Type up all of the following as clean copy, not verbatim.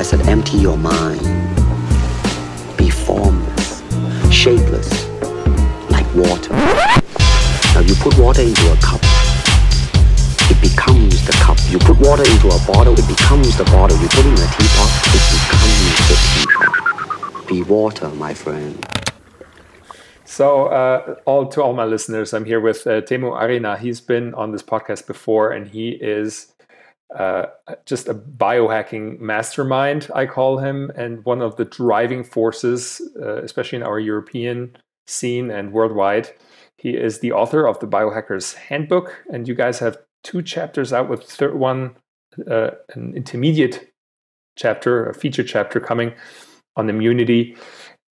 said, empty your mind. Be formless, shapeless, like water. Now you put water into a cup, it becomes the cup. You put water into a bottle, it becomes the bottle. You put it in a teapot, it becomes the teapot. Be water, my friend. So to all my listeners, I'm here with Teemu Arina. He's been on this podcast before, and he is just a biohacking mastermind, I call him, and one of the driving forces, especially in our European scene and worldwide. He is the author of the Biohacker's Handbook, and you guys have 2 chapters out, with third one, an intermediate chapter, a feature chapter coming on immunity.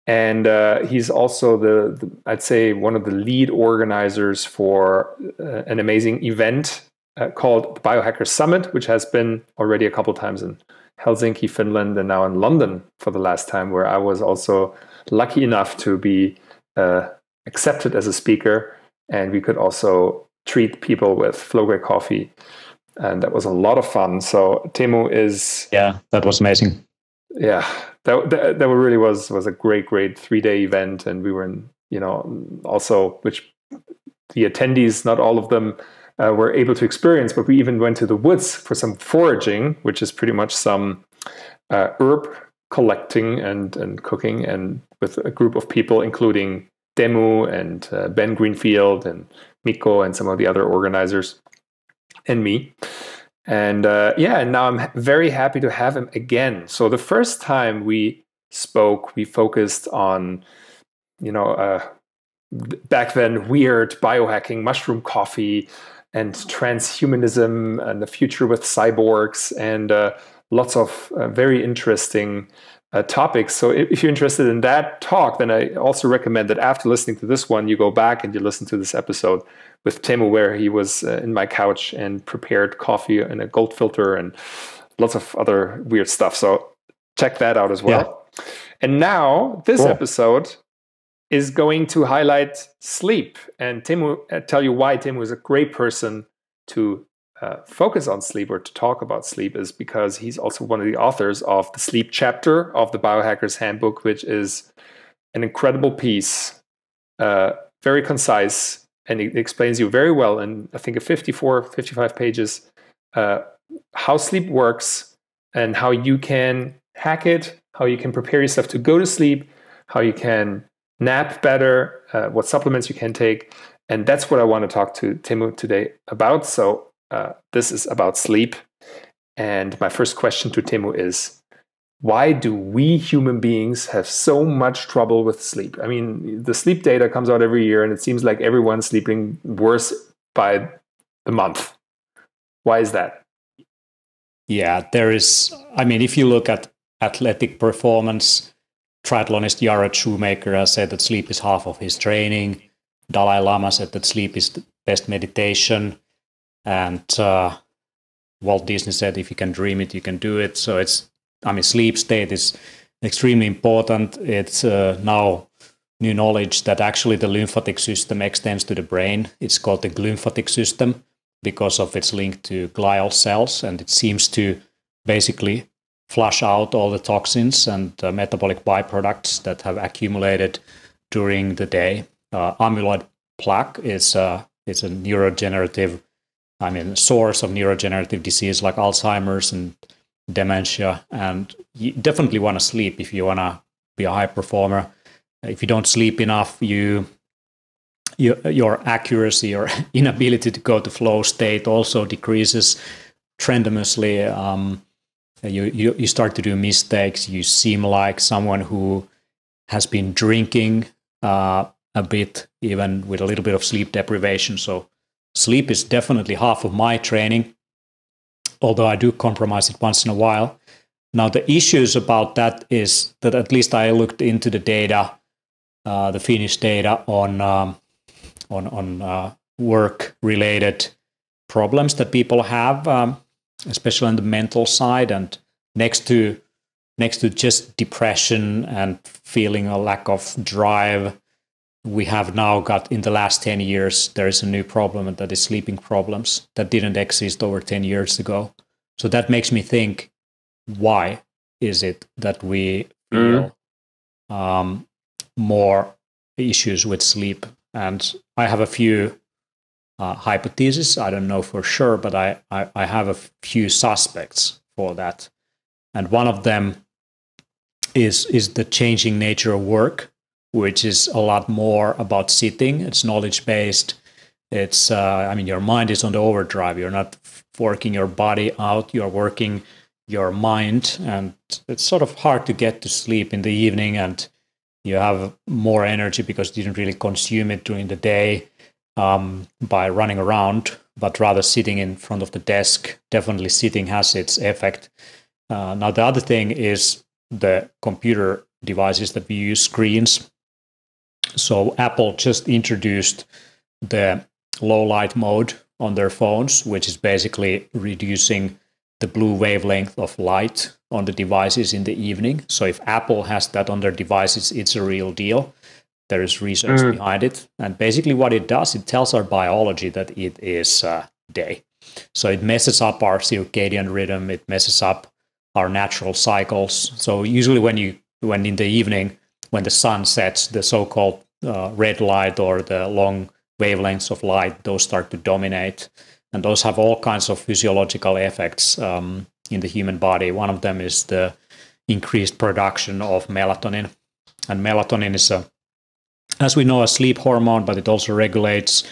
And he's also I'd say, one of the lead organizers for an amazing event called the Biohacker Summit, which has been already a couple times in Helsinki, Finland, and now in London for the last time, where I was also lucky enough to be accepted as a speaker. And we could also treat people with flowgrade coffee. And that was a lot of fun. So Teemu is... Yeah, that was amazing. Yeah, that really was a great 3-day event. And we were in, also, which the attendees, not all of them, were able to experience, but we even went to the woods for some foraging, which is pretty much some herb collecting and cooking, and with a group of people, including Teemu and Ben Greenfield and Mikko and some of the other organizers and me. And and now I'm very happy to have him again. So the first time we spoke, we focused on, back then, weird biohacking, mushroom coffee, and transhumanism, and the future with cyborgs, and lots of very interesting topics. So if you're interested in that talk, then I also recommend that after listening to this one, you go back and you listen to this episode with Teemu, where he was in my couch and prepared coffee in a gold filter and lots of other weird stuff. So check that out as well. Yeah. And now this episode is going to highlight sleep. And Teemu, tell you why Teemu is a great person to focus on sleep, or to talk about sleep, is because he's also one of the authors of the sleep chapter of the Biohacker's Handbook, which is an incredible piece, very concise, and it explains you very well in, I think, 55 pages, how sleep works and how you can hack it, how you can prepare yourself to go to sleep, how you can nap better, what supplements you can take. And that's what I want to talk to Teemu today about. So this is about sleep. And my first question to Teemu is, why do we human beings have so much trouble with sleep? I mean, the sleep data comes out every year, and it seems like everyone's sleeping worse by the month. Why is that? Yeah, there is. I mean, if you look at athletic performance, triathlonist Jared Shoemaker has said that sleep is half of his training. Dalai Lama said that sleep is the best meditation. And Walt Disney said, if you can dream it, you can do it. So sleep state is extremely important. It's now new knowledge that actually the lymphatic system extends to the brain. It's called the glymphatic system because of its link to glial cells. And it seems to basically flush out all the toxins and metabolic byproducts that have accumulated during the day. Amyloid plaque is it's a neurodegenerative, source of neurodegenerative disease like Alzheimer's and dementia. And you definitely want to sleep if you want to be a high performer. If you don't sleep enough, your accuracy or inability to go to flow state also decreases tremendously. You start to do mistakes. You seem like someone who has been drinking a bit, even with a little bit of sleep deprivation. So sleep is definitely half of my training, although I do compromise it once in a while. Now, the issues about that is that at least I looked into the data, the Finnish data on work-related problems that people have, especially on the mental side, and next to just depression and feeling a lack of drive, we have now got, in the last 10 years, there is a new problem, and that is sleeping problems that didn't exist over 10 years ago. So that makes me think, why? is it that we feel more issues with sleep? And I have a few hypotheses. I don't know for sure, but I have a few suspects for that. And one of them is the changing nature of work, which is a lot more about sitting. It's knowledge-based. It's, your mind is on the overdrive. You're not working your body out. You're working your mind. And it's sort of hard to get to sleep in the evening, and you have more energy because you didn't really consume it during the day by running around, but rather sitting in front of the desk. Definitely sitting has its effect. Now, the other thing is the computer devices that we use, screens. So Apple just introduced the low light mode on their phones, which is basically reducing the blue wavelength of light on the devices in the evening. So if Apple has that on their devices, it's a real deal. There is research behind it. And basically what it does, it tells our biology that it is day. So it messes up our circadian rhythm. It messes up our natural cycles. So usually when in the evening, when the sun sets, the so-called red light or the long wavelengths of light, those start to dominate. And those have all kinds of physiological effects in the human body. One of them is the increased production of melatonin. And melatonin is, as we know, a sleep hormone, but it also regulates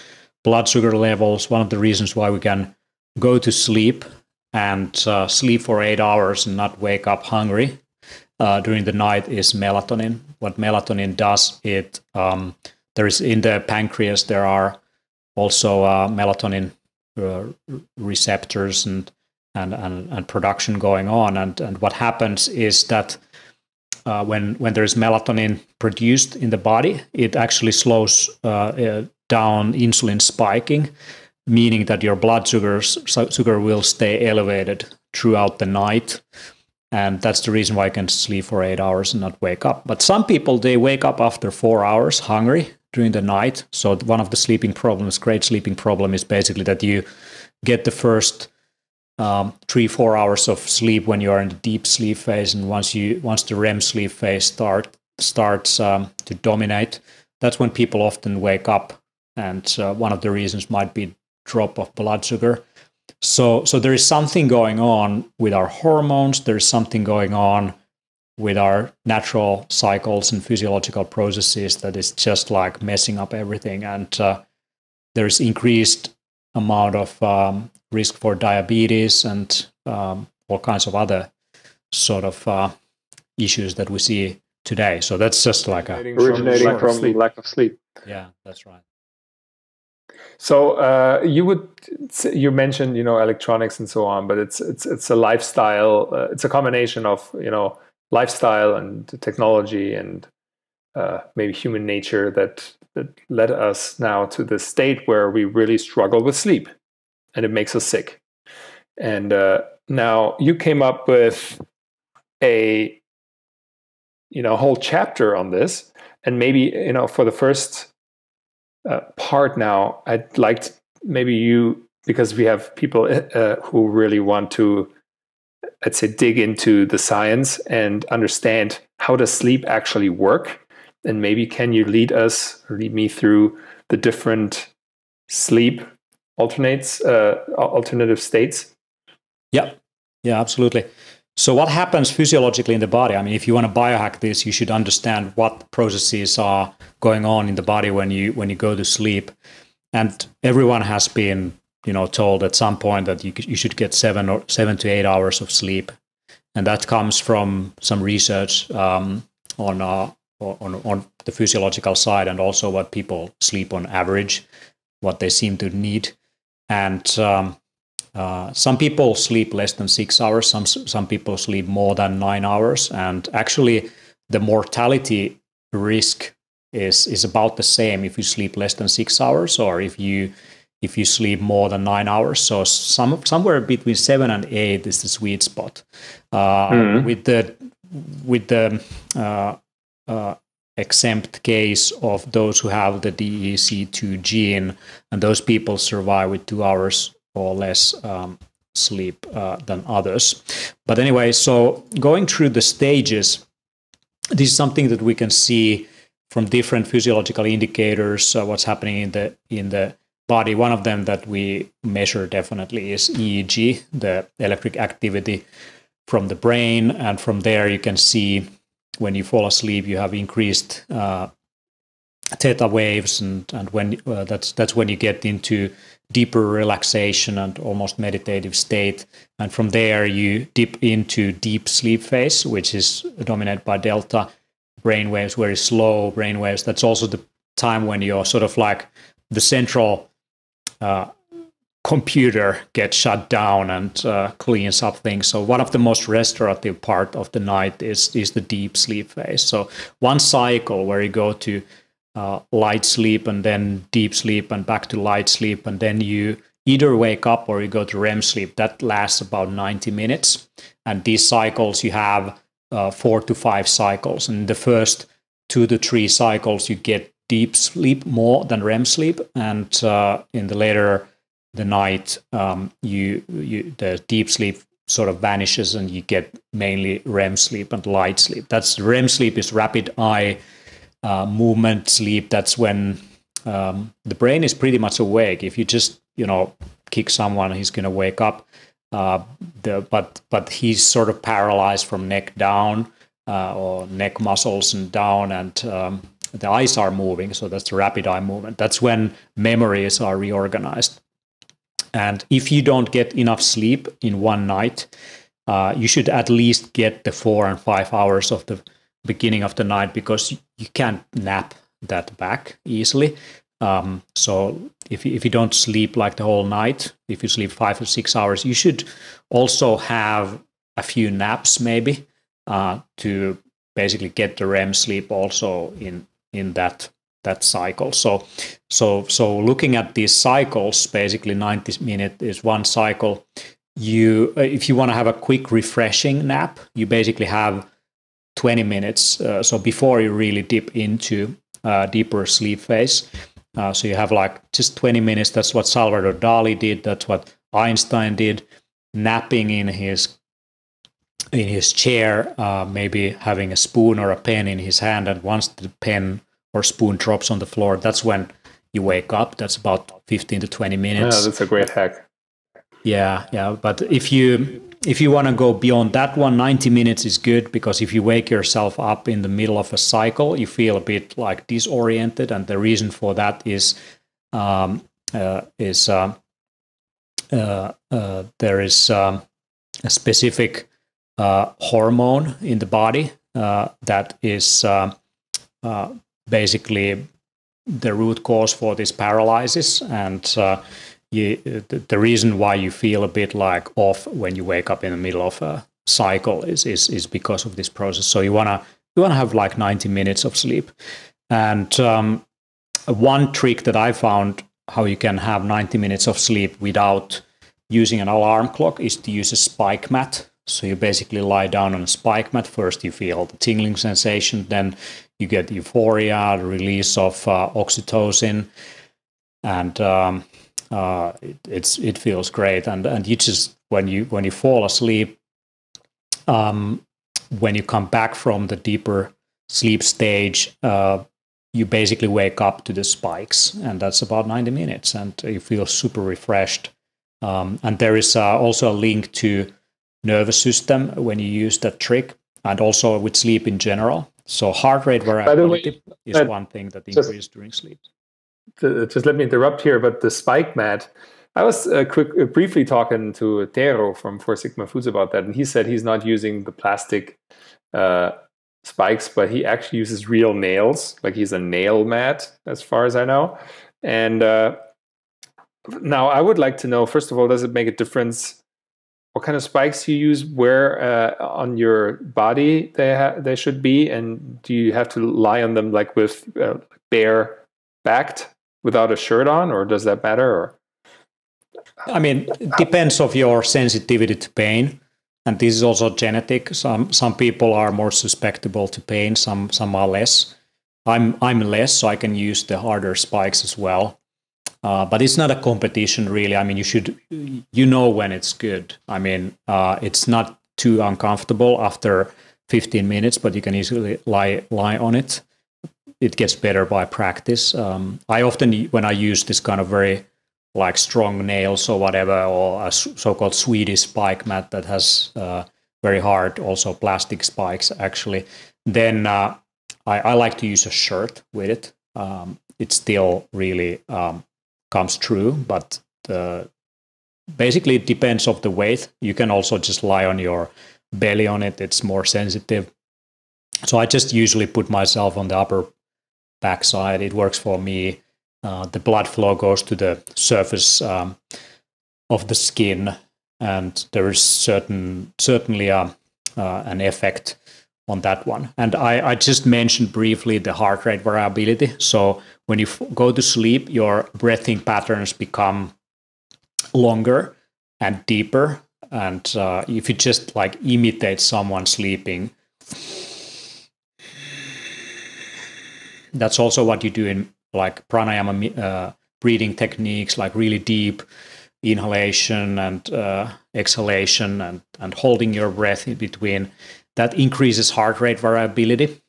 blood sugar levels. One of the reasons why we can go to sleep and sleep for 8 hours and not wake up hungry during the night is melatonin. What melatonin does, there is in the pancreas, there are also melatonin receptors and production going on. And what happens is that when there is melatonin produced in the body, it actually slows down insulin spiking, meaning that your blood sugar will stay elevated throughout the night. And that's the reason why I can sleep for 8 hours and not wake up. But some people, they wake up after 4 hours hungry during the night. So one of the sleeping problems, great sleeping problem, is basically that you get the first 3-4 hours of sleep when you are in the deep sleep phase. And once the REM sleep phase starts to dominate, that's when people often wake up. And one of the reasons might be drop of blood sugar. So there is something going on with our hormones. There is something going on with our natural cycles and physiological processes that is just like messing up everything. And there is increased amount of risk for diabetes and all kinds of other sort of issues that we see today. So that's just like originating from lack of sleep. Yeah, that's right. So you mentioned electronics and so on, but it's a lifestyle. It's a combination of lifestyle and technology and maybe human nature that led us now to the state where we really struggle with sleep, and it makes us sick. And now you came up with a whole chapter on this, and maybe for the first part now, I'd like maybe you, because we have people who really want to, let's say, dig into the science and understand how does sleep actually work, and maybe can you lead me through the different sleep alternative states? Yeah, absolutely. So what happens physiologically in the body? I mean, if you want to biohack this, you should understand what processes are going on in the body when you go to sleep. And everyone has been, told at some point that you should get 7 to 8 hours of sleep, and that comes from some research on the physiological side, and also what people sleep on average, what they seem to need. And some people sleep less than 6 hours. Some people sleep more than 9 hours. And actually, the mortality risk is about the same if you sleep less than 6 hours or if you sleep more than 9 hours. So somewhere between 7 and 8 is the sweet spot. With the exempt case of those who have the DEC2 gene, and those people survive with 2 hours or less sleep than others. But anyway, so going through the stages, this is something that we can see from different physiological indicators, what's happening in the body. One of them that we measure definitely is EEG, the electric activity from the brain, and from there you can see when you fall asleep you have increased theta waves, and when that's when you get into deeper relaxation and almost meditative state, and from there you dip into deep sleep phase, which is dominated by delta brainwaves, very slow brainwaves. That's also the time when you're sort of like the central computer gets shut down and cleans up things. So one of the most restorative part of the night is the deep sleep phase. So one cycle where you go to light sleep and then deep sleep and back to light sleep, and then you either wake up or you go to REM sleep. That lasts about 90 minutes. And these cycles, you have 4 to 5 cycles. And in the first 2 to 3 cycles, you get deep sleep more than REM sleep. And in the later the night, the deep sleep sort of vanishes and you get mainly REM sleep and light sleep. That's REM sleep is rapid eye movement sleep. That's when the brain is pretty much awake. If you just, kick someone, he's going to wake up. But he's sort of paralyzed from neck down or neck muscles and down, and the eyes are moving. So that's the rapid eye movement. That's when memories are reorganized. And if you don't get enough sleep in one night, you should at least get the 4 and 5 hours of the beginning of the night, because you can't nap that back easily. So if you don't sleep like the whole night, if you sleep 5 or 6 hours, you should also have a few naps maybe to basically get the REM sleep also in that cycle. So looking at these cycles, basically 90 minutes is one cycle. If you want to have a quick refreshing nap, you basically have 20 minutes. So before you really dip into deeper sleep phase. So you have like just 20 minutes. That's what Salvador Dali did. That's what Einstein did, napping in his chair, maybe having a spoon or a pen in his hand. And once the pen or spoon drops on the floor, that's when you wake up. That's about 15 to 20 minutes. Yeah, that's a great hack. Yeah. But if you want to go beyond that one, 90 minutes is good, because if you wake yourself up in the middle of a cycle, you feel a bit like disoriented. And the reason for that is there is a specific hormone in the body that is basically the root cause for this paralysis. And the reason why you feel a bit like off when you wake up in the middle of a cycle is because of this process. So you wanna have like 90 minutes of sleep. And one trick that I found how you can have 90 minutes of sleep without using an alarm clock is to use a spike mat. So you basically lie down on a spike mat. First you feel the tingling sensation, then you get euphoria, the release of oxytocin, and it feels great. And you just when you fall asleep, when you come back from the deeper sleep stage, you basically wake up to the spikes, and that's about 90 minutes, and you feel super refreshed. And there is also a link to nervous system when you use that trick, and also with sleep in general. So heart rate variability is one thing that increases during sleep. Just let me interrupt here, but the spike mat, I was briefly talking to Teemu from Four Sigma Foods about that, and he said he's not using the plastic spikes, but he actually uses real nails. Like he's a nail mat, as far as I know. And now I would like to know, first of all, does it make a difference what kind of spikes you use, where on your body they should be, and do you have to lie on them like with bare backed without a shirt on, or does that matter? Or I mean, it depends of your sensitivity to pain, and this is also genetic. Some people are more susceptible to pain, some are less. I'm less, so I can use the harder spikes as well. But it's not a competition, really. I mean, you know when it's good. I mean, it's not too uncomfortable after 15 minutes, but you can easily lie on it. It gets better by practice. I often, when I use this kind of very like strong nails or whatever, or a so-called Swedish spike mat that has very hard, also plastic spikes actually, then I like to use a shirt with it. It still really comes true, but basically it depends on the weight. You can also just lie on your belly on it. It's more sensitive. So I just usually put myself on the upper backside. It works for me. The blood flow goes to the surface of the skin, and there is certainly an effect on that one. And I just mentioned briefly the heart rate variability. So when you go to sleep, your breathing patterns become longer and deeper. And if you just like imitate someone sleeping, that's also what you do in like pranayama breathing techniques, like really deep inhalation and exhalation and holding your breath in between. That increases heart rate variability.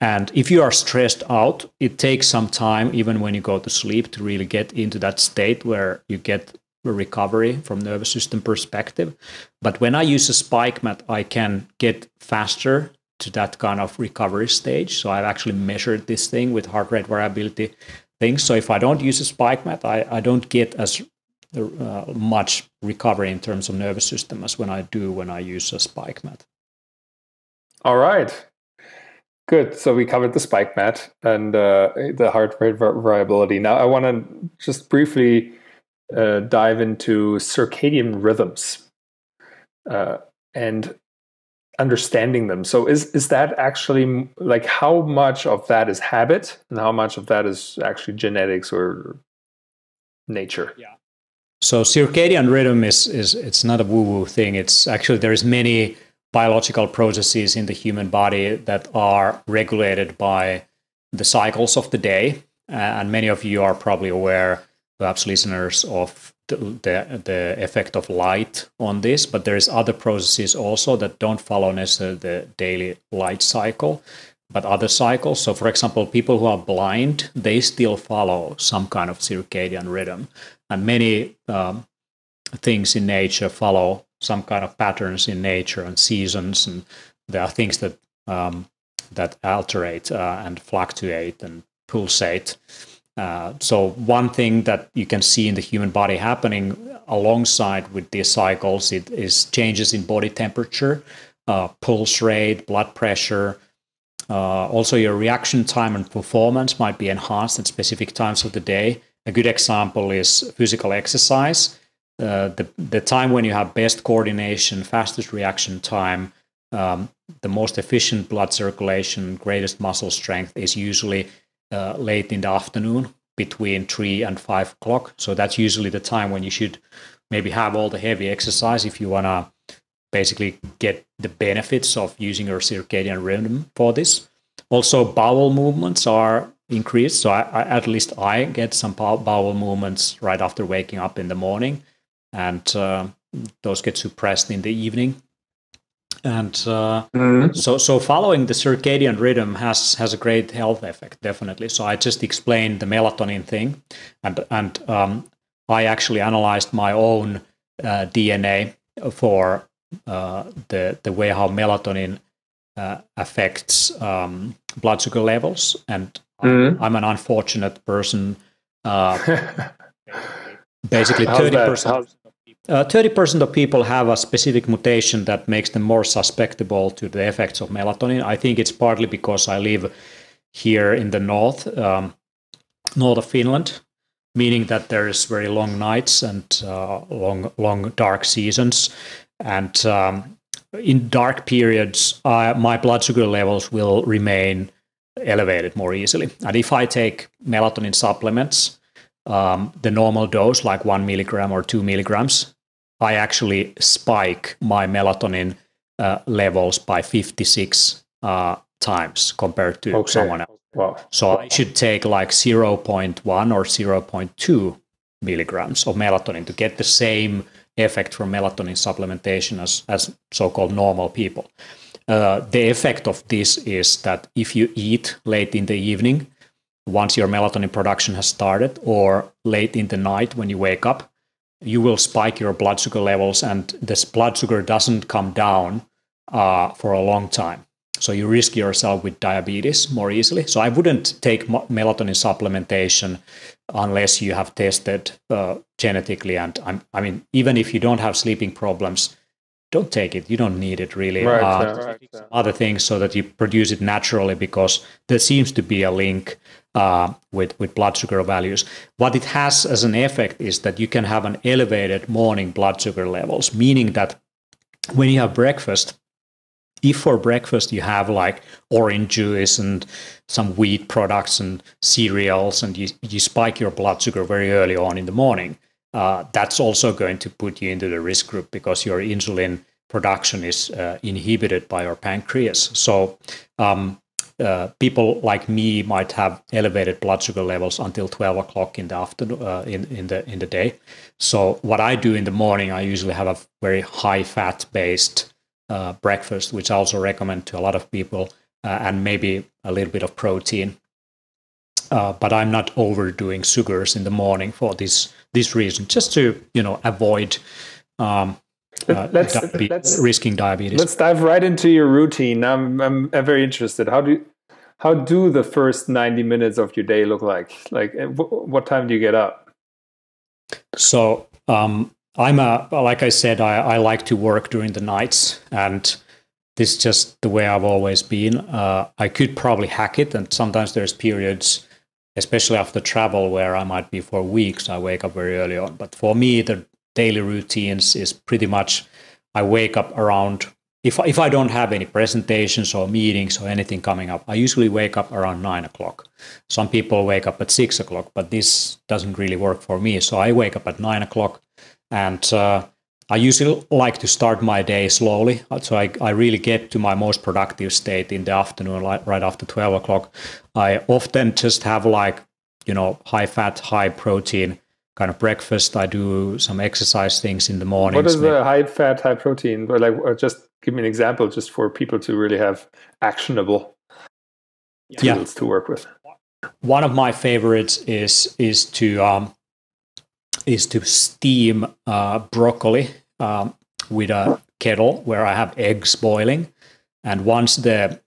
And if you are stressed out, it takes some time, even when you go to sleep, to really get into that state where you get a recovery from nervous system perspective. But when I use a spike mat, I can get faster to that kind of recovery stage. So I've actually measured this thing with heart rate variability things. So if I don't use a spike mat, I don't get as much recovery in terms of nervous system as when I use a spike mat. All right. Good. So we covered the spike mat and the heart rate variability. Now I want to just briefly dive into circadian rhythms and understanding them. So is that actually, like, how much of that is habit and how much of that is actually genetics or nature? Yeah. So circadian rhythm is it's not a woo-woo thing. It's actually, there's many biological processes in the human body that are regulated by the cycles of the day. And many of you are probably aware, perhaps listeners, of the effect of light on this, but there's other processes also that don't follow necessarily the daily light cycle, but other cycles. So for example, people who are blind, they still follow some kind of circadian rhythm. And many things in nature follow some kind of patterns in nature and seasons, and there are things that that alterate and fluctuate and pulsate. So one thing that you can see in the human body happening alongside with these cycles is changes in body temperature, pulse rate, blood pressure. Also, your reaction time and performance might be enhanced at specific times of the day. A good example is physical exercise. The time when you have best coordination, fastest reaction time, the most efficient blood circulation, greatest muscle strength is usually late in the afternoon between 3 and 5 o'clock. So that's usually the time when you should maybe have all the heavy exercise if you want to basically get the benefits of using your circadian rhythm for this. Also, bowel movements are increased. So at least I get some bowel movements right after waking up in the morning. And those get suppressed in the evening. And so following the circadian rhythm has a great health effect, definitely. So I just explained the melatonin thing, and I actually analyzed my own DNA for the way how melatonin affects blood sugar levels. And I'm an unfortunate person. Basically, 30% of people have a specific mutation that makes them more susceptible to the effects of melatonin. I think it's partly because I live here in the north of Finland, meaning that there's very long nights and long dark seasons. And in dark periods, my blood sugar levels will remain elevated more easily. And if I take melatonin supplements, the normal dose, like 1 milligram or 2 milligrams, I actually spike my melatonin levels by 56 times compared to someone else. Wow. So I should take like 0.1 or 0.2 milligrams of melatonin to get the same effect from melatonin supplementation as so-called normal people. The effect of this is that if you eat late in the evening, once your melatonin production has started, or late in the night when you wake up, you will spike your blood sugar levels, and this blood sugar doesn't come down for a long time. So you risk yourself with diabetes more easily. So I wouldn't take melatonin supplementation unless you have tested genetically. And I mean, even if you don't have sleeping problems, don't take it. You don't need it really. Other things so that you produce it naturally, because there seems to be a link with blood sugar values. What it has as an effect is that you can have an elevated morning blood sugar levels, meaning that when you have breakfast, if for breakfast you have like orange juice and some wheat products and cereals, and you spike your blood sugar very early on in the morning, that's also going to put you into the risk group, because your insulin production is inhibited by your pancreas. So people like me might have elevated blood sugar levels until 12 o'clock in the afternoon, in the day. So what I do in the morning, I usually have a very high fat based breakfast, which I also recommend to a lot of people, and maybe a little bit of protein. But I'm not overdoing sugars in the morning for this reason, just to avoid risking diabetes. Let's dive right into your routine. I'm very interested. How do the first 90 minutes of your day look like? Like, what time do you get up? So like I said, I like to work during the nights, and this is just the way I've always been. I could probably hack it, and sometimes there's periods, especially after travel, where I might be for weeks. I wake up very early on. But for me, the daily routines is pretty much I wake up around, if I don't have any presentations or meetings or anything coming up, I usually wake up around 9 o'clock. Some people wake up at 6 o'clock, but this doesn't really work for me. So I wake up at 9 o'clock, and I usually like to start my day slowly. So I really get to my most productive state in the afternoon, right after 12 o'clock. I often just have high fat, high protein kind of breakfast. I do some exercise things in the morning. What is the high fat, high protein? Or just give me an example, just for people to really have actionable tools to work with. One of my favorites is to steam broccoli with a kettle where I have eggs boiling, and once the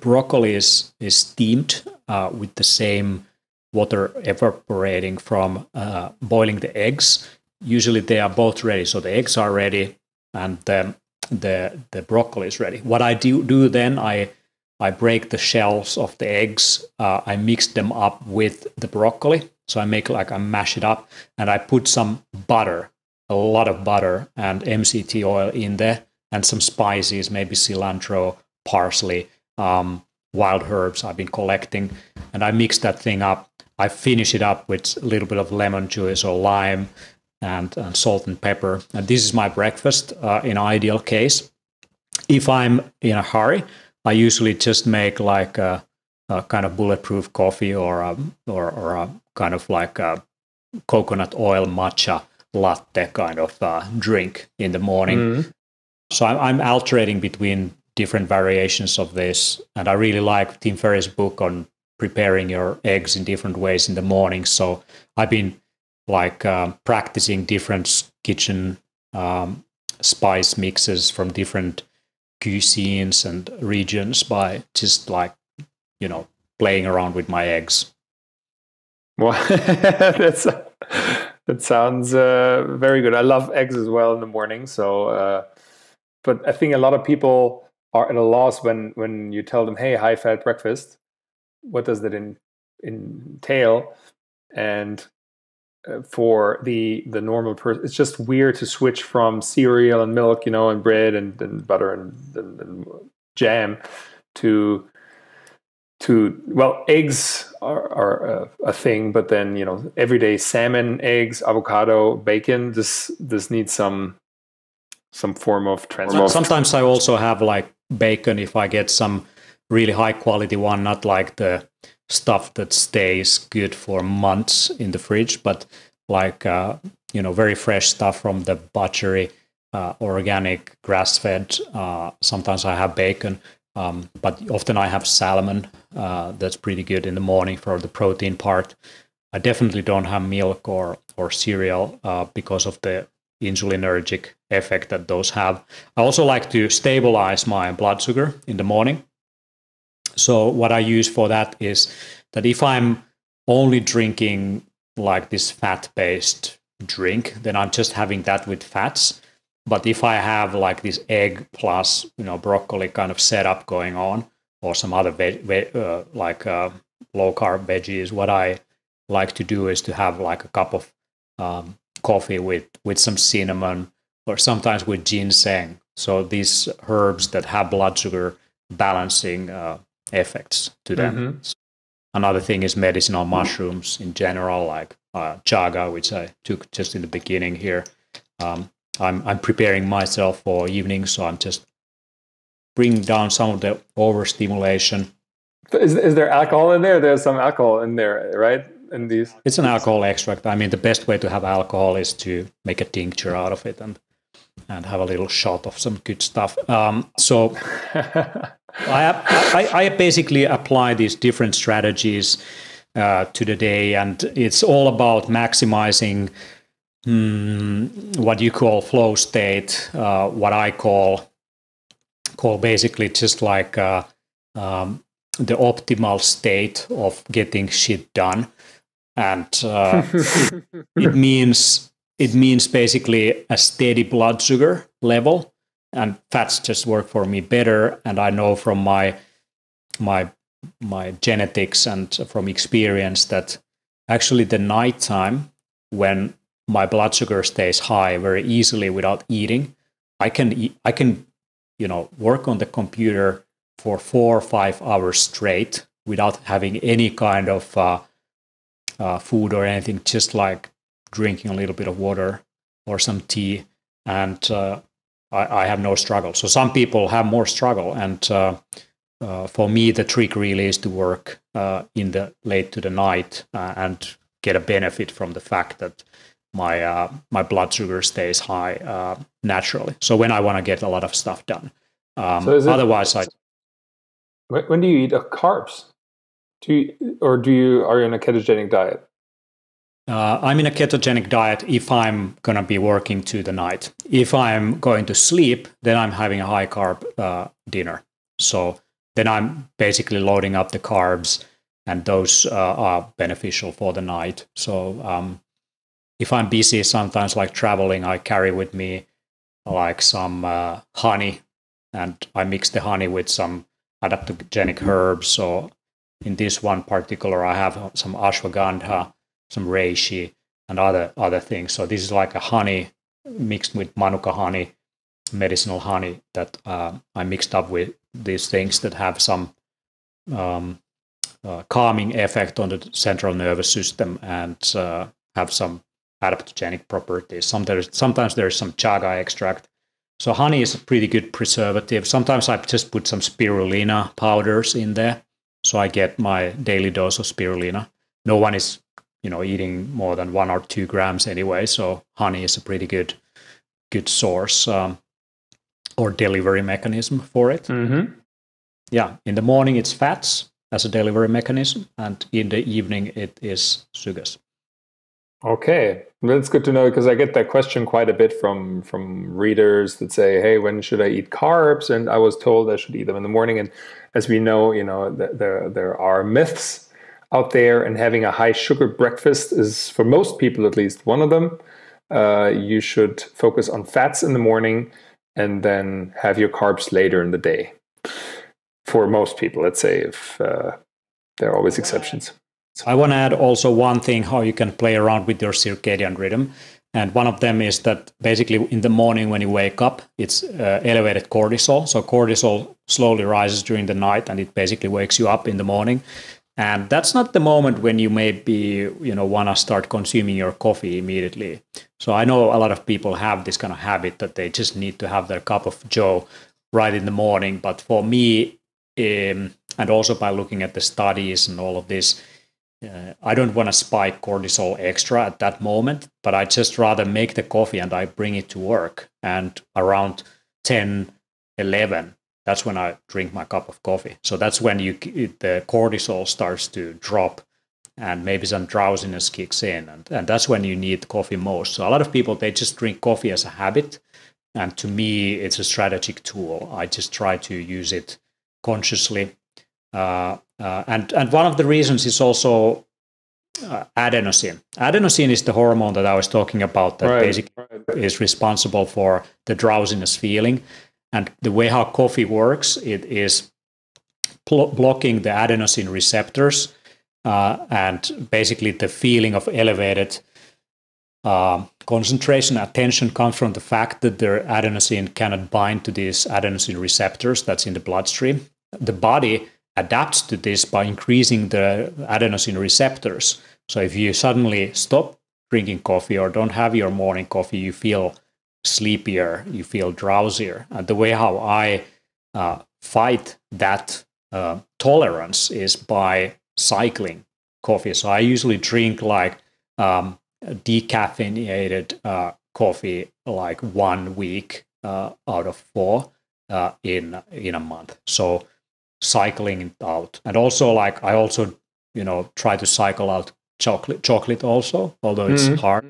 broccoli is steamed with the same water evaporating from boiling the eggs, usually they are both ready. So the eggs are ready and the broccoli is ready. What I do then, I break the shells of the eggs, I mix them up with the broccoli. So I mash it up, and I put some butter, a lot of butter and MCT oil in there, and some spices, maybe cilantro, parsley, wild herbs I've been collecting, and I mix that thing up. I finish it up with a little bit of lemon juice or lime and salt and pepper. And this is my breakfast in ideal case. If I'm in a hurry, I usually just make like a kind of bulletproof coffee or a kind of like a coconut oil matcha latte kind of drink in the morning. Mm-hmm. So I'm alternating between different variations of this. And I really like Tim Ferriss' book on preparing your eggs in different ways in the morning. So I've been practicing different kitchen spice mixes from different cuisines and regions by just playing around with my eggs. Well, that sounds very good. I love eggs as well in the morning. So, but I think a lot of people are at a loss when you tell them, "Hey, high-fat breakfast." What does that entail? And for the normal person, it's just weird to switch from cereal and milk, and bread and butter and jam to eggs are a thing, but then everyday salmon, eggs, avocado, bacon. This needs some form of transfer. Sometimes I also have like bacon if I get some really high quality one, not like the stuff that stays good for months in the fridge, but like very fresh stuff from the butchery, organic, grass-fed. Sometimes I have bacon, but often I have salmon. That's pretty good in the morning for the protein part. I definitely don't have milk or cereal because of the insulinergic effect that those have. I also like to stabilize my blood sugar in the morning. So what I use for that is that if I'm only drinking like this fat-based drink, then I'm just having that with fats. But if I have like this egg plus broccoli kind of setup going on, or some other low carb veggies, what I like to do is to have like a cup of coffee with some cinnamon, or sometimes with ginseng. So these herbs that have blood sugar balancing effects to them. Mm-hmm. Another thing is medicinal mushrooms in general, like chaga, which I took just in the beginning here. I'm preparing myself for evening, so I'm just bringing down some of the overstimulation. Is there alcohol in there? There's some alcohol in there, right? In these, it's an alcohol extract. I mean, the best way to have alcohol is to make a tincture out of it and have a little shot of some good stuff. So I basically apply these different strategies to the day, and it's all about maximizing what you call flow state, what I call basically just like the optimal state of getting shit done. And it means basically a steady blood sugar level, and fats just work for me better. And I know from my genetics and from experience that actually the nighttime, when my blood sugar stays high very easily without eating, I can work on the computer for 4 or 5 hours straight without having any kind of food or anything, just like drinking a little bit of water or some tea, and I have no struggle. So some people have more struggle, and for me the trick really is to work in the late to the night and get a benefit from the fact that my blood sugar stays high naturally. So when I want to get a lot of stuff done, otherwise when do you eat carbs? Are you in a ketogenic diet? I'm in a ketogenic diet if I'm going to be working to the night. If I'm going to sleep, then I'm having a high carb dinner. So then I'm basically loading up the carbs, and those are beneficial for the night. So if I'm busy, sometimes like traveling, I carry with me like some honey, and I mix the honey with some adaptogenic herbs. So in this one particular, I have some ashwagandha, some reishi, and other things. So this is like a honey mixed with manuka honey, medicinal honey that I mixed up with these things that have some calming effect on the central nervous system and have some adaptogenic properties. Sometimes there's some chaga extract. So honey is a pretty good preservative. Sometimes I just put some spirulina powders in there, so I get my daily dose of spirulina. No one is, eating more than 1 or 2 grams anyway, so honey is a pretty good source or delivery mechanism for it. Mm-hmm. Yeah, in the morning it's fats as a delivery mechanism, and in the evening it is sugars. Okay, that's good to know, because I get that question quite a bit from readers that say, "Hey, when should I eat carbs?" And I was told I should eat them in the morning. And as we know, there are myths out there, and having a high sugar breakfast is, for most people at least, one of them. You should focus on fats in the morning and then have your carbs later in the day. For most people, let's say, if there are always exceptions. I want to add also one thing, how you can play around with your circadian rhythm. And one of them is that basically in the morning when you wake up, it's elevated cortisol. So cortisol slowly rises during the night, and it basically wakes you up in the morning. And that's not the moment when you maybe, want to start consuming your coffee immediately. So I know a lot of people have this kind of habit that they just need to have their cup of joe right in the morning. But for me, and also by looking at the studies and all of this, I don't want to spike cortisol extra at that moment, but I just rather make the coffee and I bring it to work. And around 10, 11, that's when I drink my cup of coffee. So that's when the cortisol starts to drop and maybe some drowsiness kicks in. And that's when you need coffee most. So a lot of people, they just drink coffee as a habit. And to me, it's a strategic tool. I just try to use it consciously. And one of the reasons is also adenosine. Adenosine is the hormone that I was talking about that basically is responsible for the drowsiness feeling. And the way how coffee works, it is blocking the adenosine receptors, and basically the feeling of elevated concentration, attention comes from the fact that the adenosine cannot bind to these adenosine receptors that's in the bloodstream. The body adapts to this by increasing the adenosine receptors. So if you suddenly stop drinking coffee or don't have your morning coffee, you feel sleepier, you feel drowsier. And the way how I fight that tolerance is by cycling coffee. So I usually drink like decaffeinated coffee like 1 week out of 4 in a month. So cycling it out. And also like I also try to cycle out chocolate also, although it's hard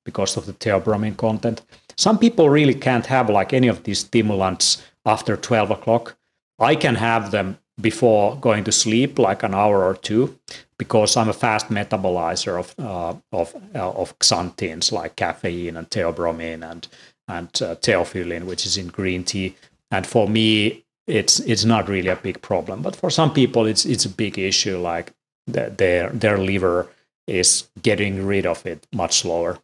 because of the theobromine content. Some people really can't have like any of these stimulants after 12 o'clock. I can have them before going to sleep, like an hour or two, because I'm a fast metabolizer of xanthines like caffeine and theobromine and theophylline, which is in green tea. And for me, it's not really a big problem, but for some people, it's a big issue. Like their liver is getting rid of it much slower.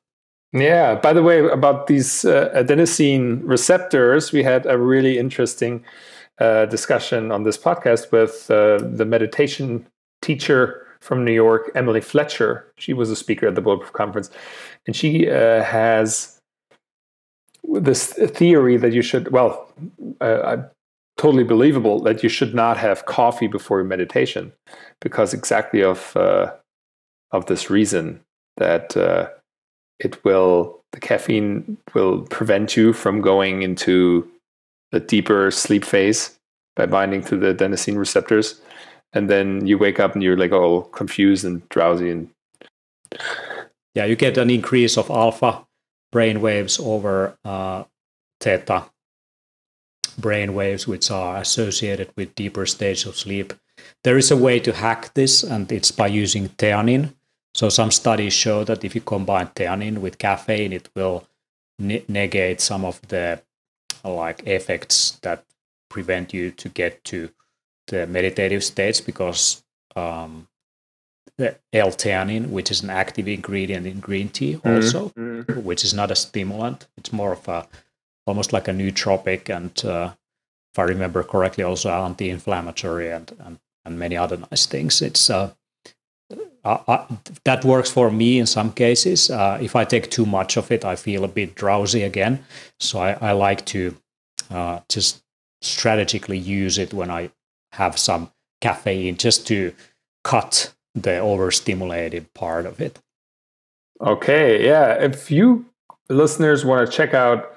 Yeah. By the way, about these adenosine receptors, we had a really interesting discussion on this podcast with the meditation teacher from New York, Emily Fletcher. She was a speaker at the Bulletproof Conference, and she has this theory that you should, totally believable, that you should not have coffee before your meditation, because exactly of this reason that the caffeine will prevent you from going into a deeper sleep phase by binding to the adenosine receptors, and then you wake up and you're like all confused and drowsy. And yeah, you get an increase of alpha brain waves over theta brain waves, which are associated with deeper stages of sleep. There is a way to hack this, and it's by using theanine. So some studies show that if you combine theanine with caffeine, it will negate some of the effects that prevent you to get to the meditative states, because the L-theanine, which is an active ingredient in green tea also, which is not a stimulant. It's more of almost like a nootropic, and if I remember correctly, also anti-inflammatory and many other nice things. It's that works for me in some cases. If I take too much of it, I feel a bit drowsy again. So I like to just strategically use it when I have some caffeine, just to cut the overstimulated part of it. Okay, yeah. If you listeners want to check out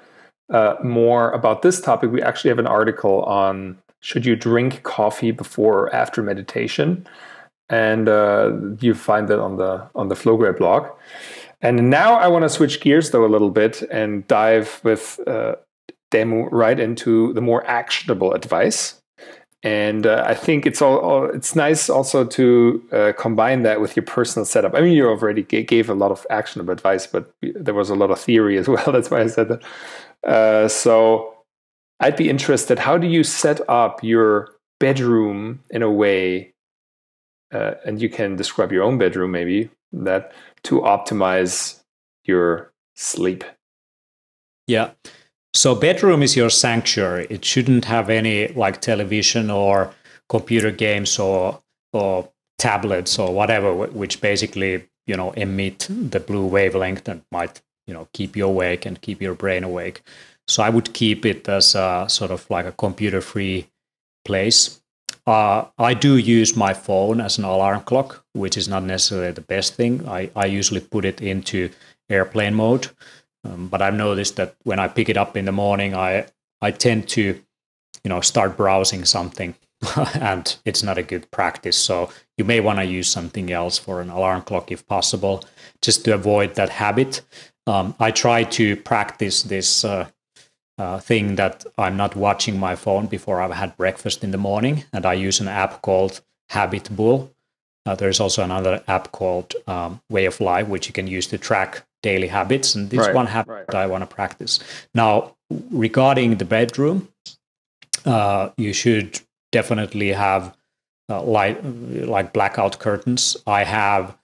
more about this topic, we actually have an article on should you drink coffee before or after meditation, and you find that on the Flowgrade blog. And now I want to switch gears though a little bit and dive with Teemu right into the more actionable advice. And I think it's nice also to combine that with your personal setup. I mean, you already gave a lot of actionable advice, but there was a lot of theory as well. That's why I said that. So I'd be interested, how do you set up your bedroom in a way, and you can describe your own bedroom maybe, that to optimize your sleep? Yeah. So bedroom is your sanctuary. It shouldn't have any like television or computer games or tablets or whatever, which basically, emit the blue wavelength and might, keep you awake and keep your brain awake. So I would keep it as a sort of like a computer-free place. I do use my phone as an alarm clock, which is not necessarily the best thing. I usually put it into airplane mode, but I've noticed that when I pick it up in the morning, I tend to, start browsing something, and it's not a good practice. So you may want to use something else for an alarm clock if possible, just to avoid that habit. I try to practice this thing that I'm not watching my phone before I've had breakfast in the morning, and I use an app called Habit Bull. There's also another app called Way of Life, which you can use to track daily habits, and this one habit I want to practice. Now, regarding the bedroom, you should definitely have like blackout curtains. I have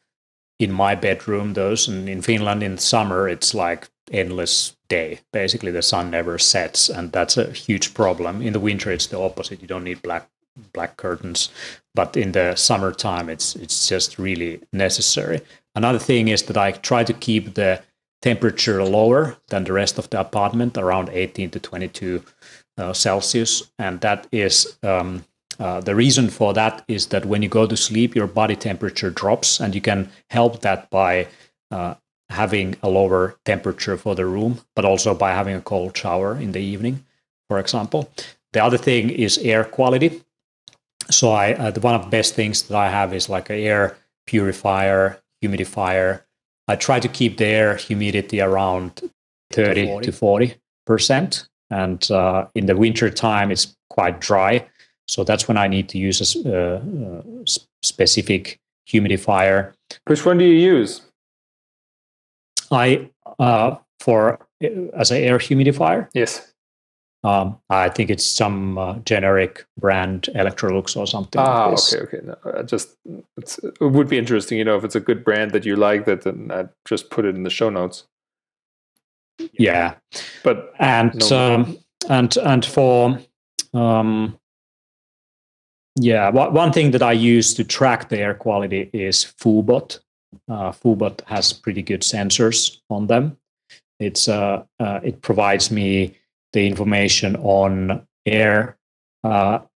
in my bedroom those, and in Finland in summer it's like endless day. Basically, the sun never sets, and that's a huge problem. In the winter, it's the opposite. You don't need black curtains, but in the summertime, it's just really necessary. Another thing is that I try to keep the temperature lower than the rest of the apartment, around 18 to 22 Celsius, and that is the reason for that is that when you go to sleep, your body temperature drops, and you can help that by having a lower temperature for the room, but also by having a cold shower in the evening, for example. The other thing is air quality. So one of the best things that I have is like an air purifier, humidifier. I try to keep the air humidity around 30 to 40%. And in the winter time, it's quite dry. So that's when I need to use a specific humidifier. Which one do you use? As an air humidifier? Yes. I think it's some generic brand, Electrolux or something. Okay. No, it would be interesting, if it's a good brand that you like, then I'd just put it in the show notes. Yeah, but and for one thing that I use to track the air quality is Foobot. Foobot has pretty good sensors on them. It provides me the information on air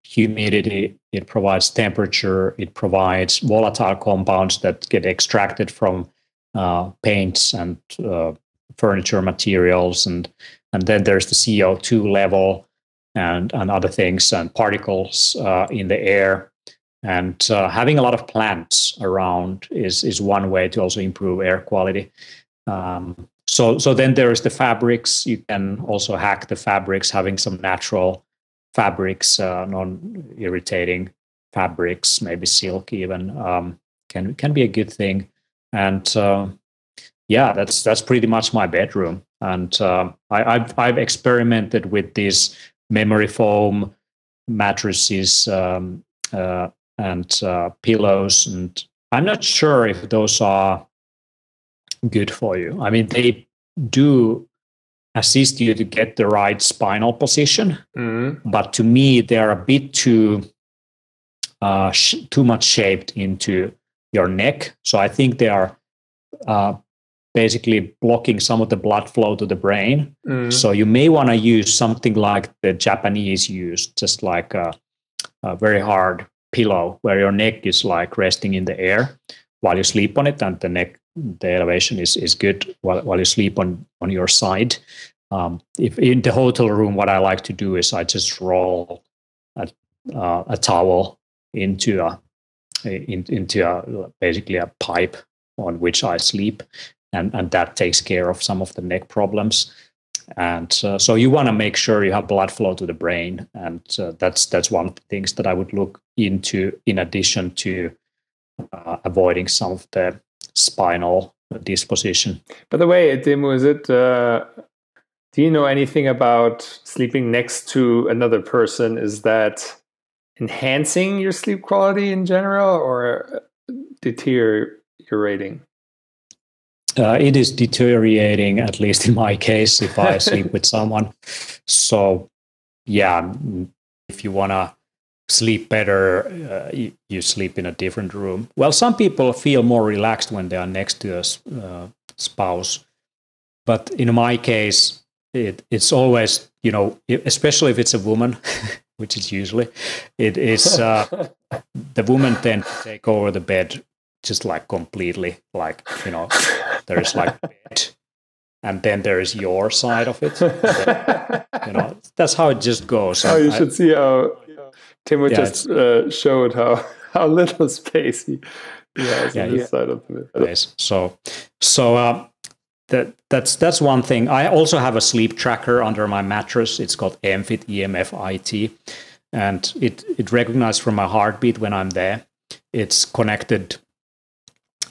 humidity. It provides temperature. It provides volatile compounds that get extracted from paints and furniture materials, and then there's the CO2 level and other things and particles in the air. And having a lot of plants around is one way to also improve air quality. So then there's the fabrics. You can also hack the fabrics, having some natural fabrics, non-irritating fabrics, maybe silk even, can be a good thing. And that's pretty much my bedroom. And I've experimented with these memory foam mattresses and pillows, and I'm not sure if those are good for you. I mean, they do assist you to get the right spinal position, but to me, they're a bit too much shaped into your neck. So I think they are basically blocking some of the blood flow to the brain. So you may want to use something like the Japanese use, just like a very hard pillow where your neck is like resting in the air while you sleep on it, and the elevation is good while you sleep on your side. If in the hotel room, what I like to do is I just roll a towel into basically a pipe on which I sleep, and that takes care of some of the neck problems. And so you want to make sure you have blood flow to the brain, and that's one of the things that I would look into, in addition to avoiding some of the spinal disposition. By the way, Teemu, do you know anything about sleeping next to another person? Is that enhancing your sleep quality in general, or deteriorating? It is deteriorating, at least in my case, if I sleep with someone. So, yeah, if you want to sleep better, you sleep in a different room. Well, some people feel more relaxed when they are next to a spouse. But in my case, it's always, especially if it's a woman, which is usually, it is the woman tend to take over the bed just like completely, like, you know, there is like bed, and then there is your side of it. Then, you know, that's how it just goes. Oh, you should see how Teemu just showed how little space he has on this side of the bed. That's one thing. I also have a sleep tracker under my mattress. It's called EMFIT, EMFIT, and it recognizes from my heartbeat when I'm there. It's connected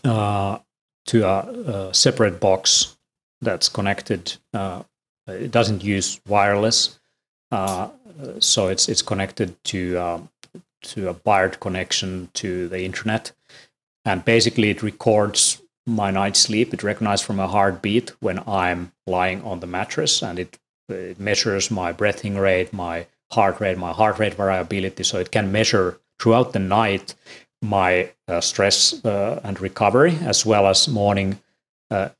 to a separate box that's connected. It doesn't use wireless, so it's connected to a wired connection to the internet, and basically it records my night sleep. It recognizes from a heartbeat when I'm lying on the mattress, and it measures my breathing rate, my heart rate variability, so it can measure throughout the night my stress and recovery, as well as morning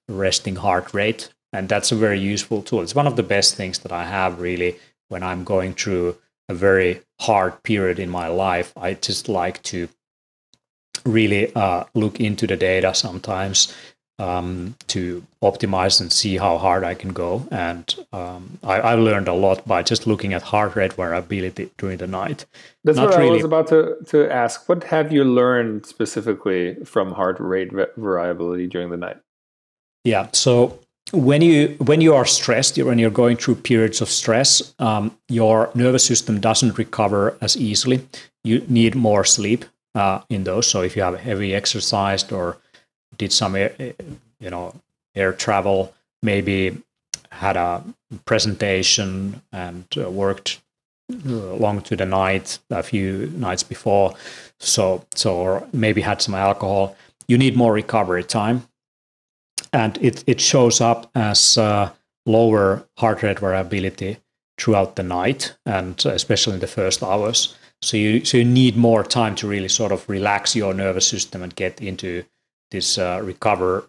resting heart rate. And that's a very useful tool. It's one of the best things that I have, really, when I'm going through a very hard period in my life. I just like to really look into the data sometimes to optimize and see how hard I can go. And I learned a lot by just looking at heart rate variability during the night. That's what I was about to ask. What have you learned specifically from heart rate variability during the night? Yeah, so when you are stressed, when you're going through periods of stress, your nervous system doesn't recover as easily. You need more sleep in those. So if you have heavy exercise or did some air travel, maybe had a presentation and worked long to the night a few nights before, or maybe had some alcohol, you need more recovery time. And it shows up as lower heart rate variability throughout the night, and especially in the first hours. So you need more time to really sort of relax your nervous system and get into this recovery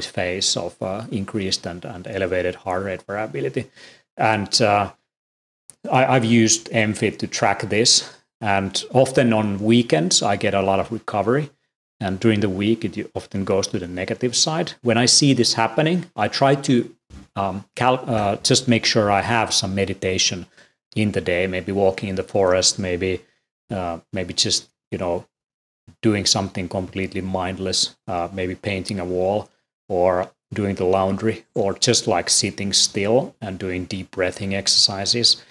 phase of increased and elevated heart rate variability. And I've used EMFIT to track this. And often on weekends, I get a lot of recovery. And during the week, it often goes to the negative side. When I see this happening, I try to just make sure I have some meditation in the day, maybe walking in the forest, maybe just, doing something completely mindless, maybe painting a wall or doing the laundry, or just like sitting still and doing deep breathing exercises.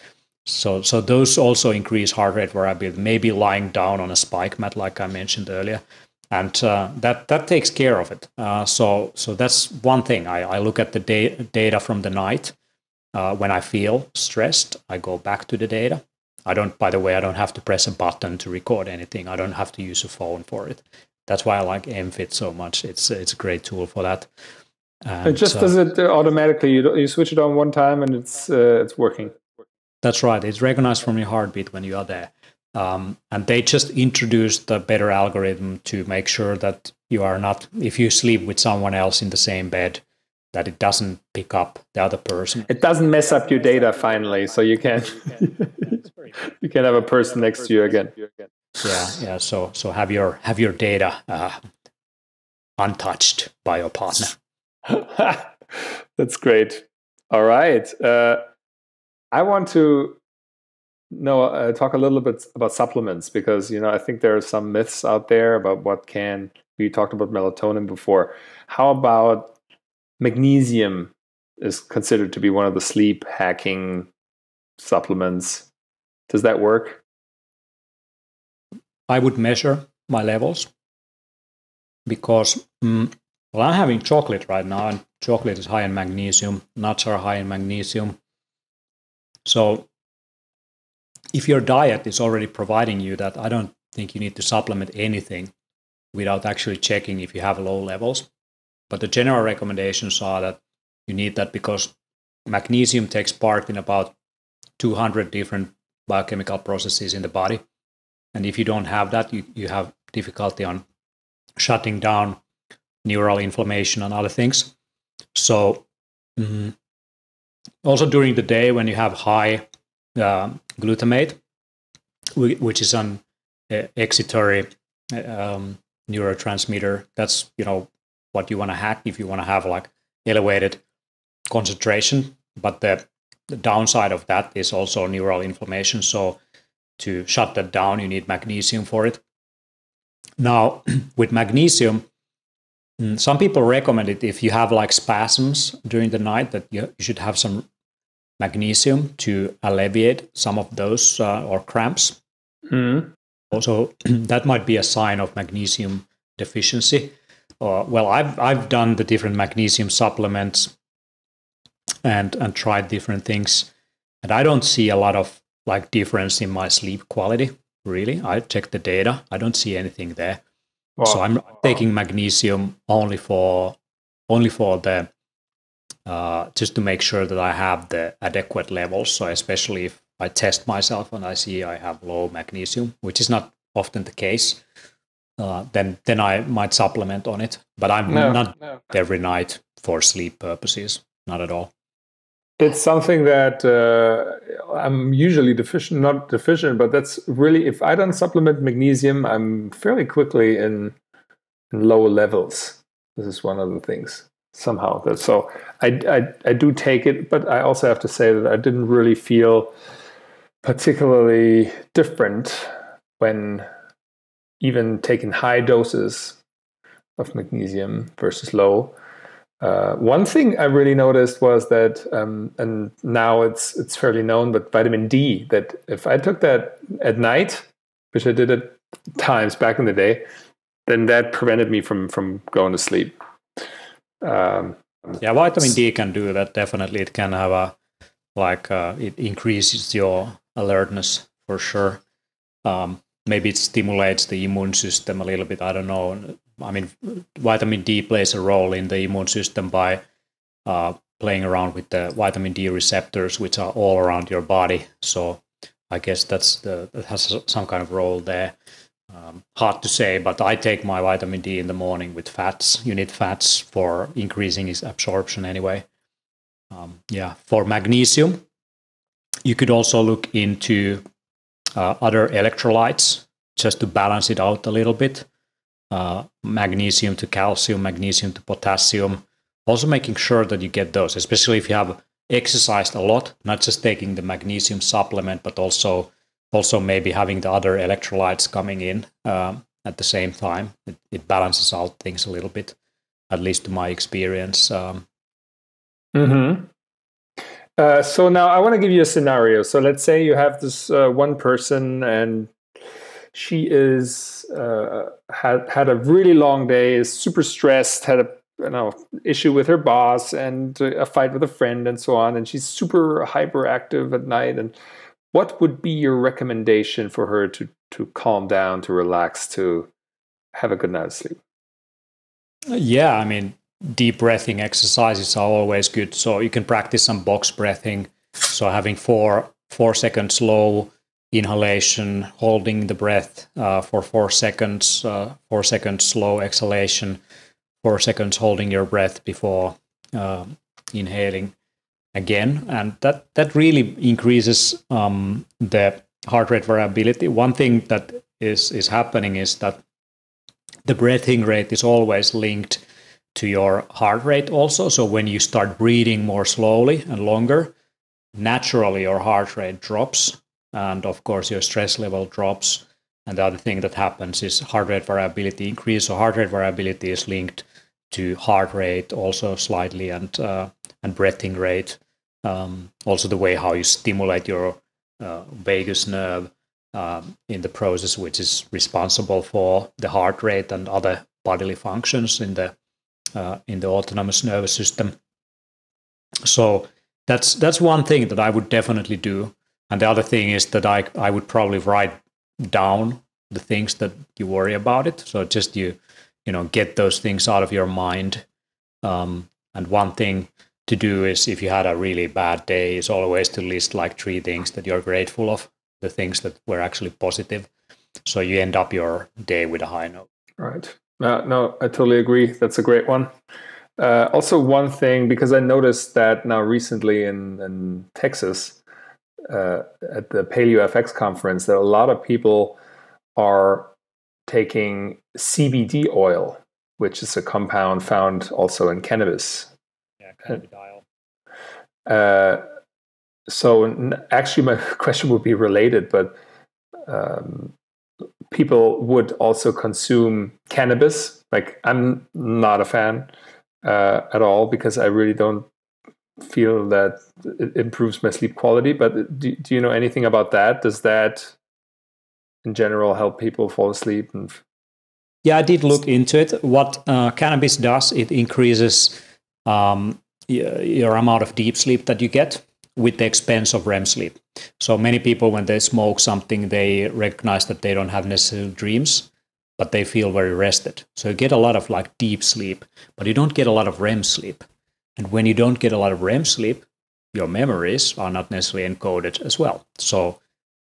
So those also increase heart rate variability, maybe lying down on a spike mat, like I mentioned earlier. And that takes care of it. So that's one thing. I look at the data from the night. When I feel stressed, I go back to the data. I don't have to press a button to record anything. I don't have to use a phone for it. That's why I like EMFIT so much. It's a great tool for that. And, it just does it automatically. You switch it on one time and it's working. That's right. It's recognized from your heartbeat when you are there. And they just introduced a better algorithm to make sure that you are not, if you sleep with someone else in the same bed, that it doesn't pick up the other person. It doesn't mess up your data finally, so you can you can have a person next to you again. Yeah. So have your data untouched by your partner. That's great. All right. I want to talk a little bit about supplements, because I think there are some myths out there about we talked about melatonin before. How about magnesium is considered to be one of the sleep hacking supplements. Does that work? I would measure my levels because I'm having chocolate right now, and chocolate is high in magnesium. Nuts are high in magnesium. So if your diet is already providing you that, I don't think you need to supplement anything without actually checking if you have low levels. But the general recommendations are that you need that because magnesium takes part in about 200 different biochemical processes in the body. And if you don't have that, you have difficulty on shutting down neural inflammation and other things. So also during the day when you have high glutamate, which is an excitatory neurotransmitter. That's what you want to hack if you want to have like elevated concentration. But the downside of that is also neural inflammation. So to shut that down, you need magnesium for it. Now, with magnesium, some people recommend it if you have like spasms during the night, that you should have some magnesium to alleviate some of those or cramps. Also, that might be a sign of magnesium deficiency. Well, I've done the different magnesium supplements and tried different things, and I don't see a lot of like difference in my sleep quality. Really, I checked the data. I don't see anything there. Wow. So I'm taking magnesium only for the just to make sure that I have the adequate levels. So especially if I test myself and I see I have low magnesium, which is not often the case, then I might supplement on it. But I'm not every night for sleep purposes, not at all. It's something that I'm usually not deficient, but that's really, if I don't supplement magnesium, I'm fairly quickly in lower levels. This is one of the things somehow. So I do take it, but I also have to say that I didn't really feel particularly different when even taking high doses of magnesium versus low. One thing I really noticed was that, and now it's fairly known, but vitamin D, that if I took that at night, which I did at times back in the day, then that prevented me from going to sleep. Vitamin D can do that. Definitely, it can have it increases your alertness for sure. Maybe it stimulates the immune system a little bit. I don't know. I mean, vitamin D plays a role in the immune system by playing around with the vitamin D receptors, which are all around your body. So I guess that has some kind of role there. Hard to say, but I take my vitamin D in the morning with fats. You need fats for increasing its absorption anyway. For magnesium, you could also look into other electrolytes just to balance it out a little bit. Magnesium to calcium, magnesium to potassium. Also making sure that you get those, especially if you have exercised a lot, not just taking the magnesium supplement, but also maybe having the other electrolytes coming in at the same time. It balances out things a little bit, at least to my experience. So now I want to give you a scenario. So let's say you have this one person, and she is had a really long day, is super stressed, had a issue with her boss and a fight with a friend and so on, and she's super hyperactive at night. And what would be your recommendation for her to calm down, to relax, to have a good night's sleep? Yeah, I mean, deep breathing exercises are always good. So you can practice some box breathing. So having 4 seconds slow inhalation, holding the breath for 4 seconds, 4 seconds slow exhalation, 4 seconds holding your breath before inhaling again. And that really increases the heart rate variability. One thing that is happening is that the breathing rate is always linked to your heart rate also. So when you start breathing more slowly and longer, naturally your heart rate drops. And of course, your stress level drops. And the other thing that happens is heart rate variability increase. So heart rate variability is linked to heart rate also slightly, and breathing rate. Also the way how you stimulate your vagus nerve in the process, which is responsible for the heart rate and other bodily functions in the autonomous nervous system. So that's one thing that I would definitely do. And the other thing is that I would probably write down the things that you worry about it. So just you get those things out of your mind. And one thing to do is, if you had a really bad day, is always to list like 3 things that you're grateful of, the things that were actually positive. So you end up your day with a high note. Right. No, I totally agree. That's a great one. Also, one thing, because I noticed that now recently in Texas, at the PaleoFX conference that a lot of people are taking CBD oil, which is a compound found also in cannabis. Yeah, cannabidiol. So actually, my question would be related, but people would also consume cannabis. Like, I'm not a fan at all, because I really don't feel that it improves my sleep quality. But do you know anything about that? Does that in general help people fall asleep? Yeah, I did look into it. What cannabis does, it increases your amount of deep sleep that you get with the expense of REM sleep. So many people, when they smoke something, they recognize that they don't have necessarily dreams, but they feel very rested. So you get a lot of like deep sleep, but you don't get a lot of REM sleep. And when you don't get a lot of REM sleep, your memories are not necessarily encoded as well. So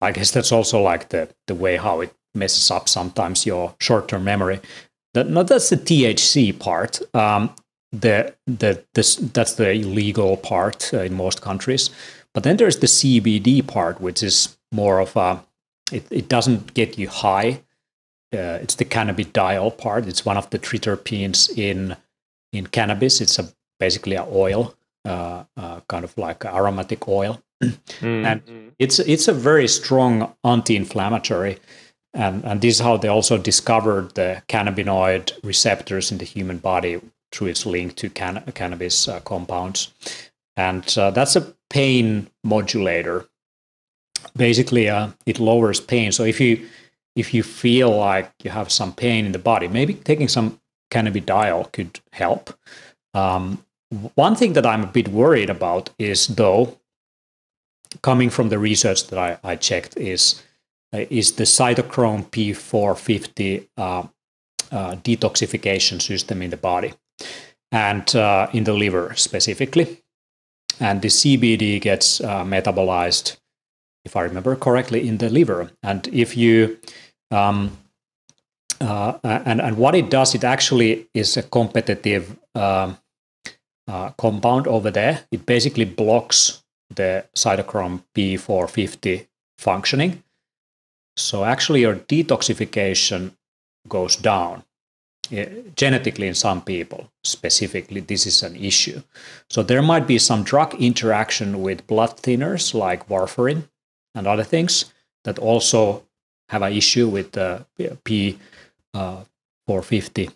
I guess that's also like the way how it messes up sometimes your short-term memory. That's the THC part. That's the illegal part in most countries. But then there's the CBD part, which is more of a, it doesn't get you high. It's the cannabidiol part. It's one of the triterpenes in cannabis. It's basically an oil, kind of like aromatic oil. And it's a very strong anti-inflammatory. And this is how they also discovered the cannabinoid receptors in the human body through its link to cannabis compounds. And that's a pain modulator. Basically, it lowers pain. So if you feel like you have some pain in the body, maybe taking some cannabidiol could help. One thing that I'm a bit worried about is, though, coming from the research that I checked, is the cytochrome P450 detoxification system in the body, and in the liver specifically. And the CBD gets metabolized, if I remember correctly, in the liver. And if you and what it does, it actually is a competitive compound over there. It basically blocks the cytochrome P450 functioning. So actually your detoxification goes down. Genetically, in some people specifically, this is an issue. So there might be some drug interaction with blood thinners like warfarin and other things that also have an issue with the P450